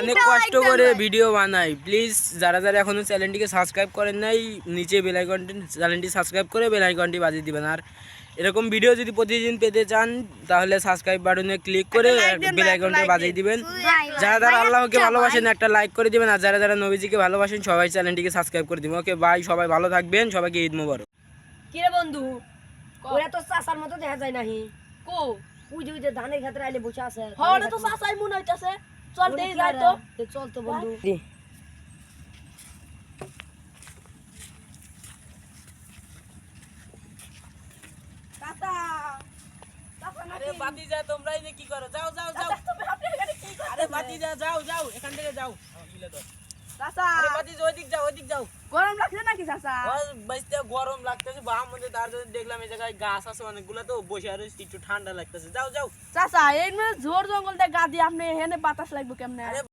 অনেক কষ্ট করে ভিডিও বানাই। প্লিজ যারা যারা এখনো চ্যানেলটিকে সাবস্ক্রাইব করেন নাই, নিচে বেল আইকনটি চ্যানেলটি সাবস্ক্রাইব করে বেল আইকনটি বাজিয়ে দিবেন। আর এরকম ভিডিও যদি প্রতিদিন পেতে চান তাহলে সাবস্ক্রাইব বাটনে ক্লিক করে বেল আইকনটা বাজিয়ে দিবেন। যারা যারা আল্লাহকে ভালোবাসেন একটা লাইক করে দিবেন, আর যারা যারা নবীজিকে ভালোবাসেন সবাই চ্যানেলটিকে সাবস্ক্রাইব করে দিবেন। ওকে বাই, সবাই ভালো থাকবেন, সবাইকে ঈদ মোবারক। কি রে বন্ধু, ওরা তো চাচার মতো দেখা যায় নাহি। কো ওই যে ধানের ক্ষেত্রে আইলে বসে আছে। হরে তো চাচাই মনে হইতাছে। চল দেই যাই তো। চল তো বন্ধু। চাচা চাচা আরে বাতিজা তোমরা এনে কি করো? যাও যাও যাও। তুমি আপনি এখানে কি করতেছেন? আরে বাতিজা যাও যাও, এখান থেকে যাও। চাচা আরে বাতিজা ওইদিক যাও, ওইদিক যাও। গরম লাগছে নাকি চাচা? বাইতে গরম লাগতেছে, বাম মধ্যে তার জন্য দেখলাম এই জায়গায় গাছ আছে অনেকগুলো, তো বসে আর একটু ঠান্ডা লাগতেছে। যাও যাও। চাচা এই জোর জঙ্গল দিয়ে গা দিয়ে আপনি এখানে বাতাস লাগবে কেমনে? আরে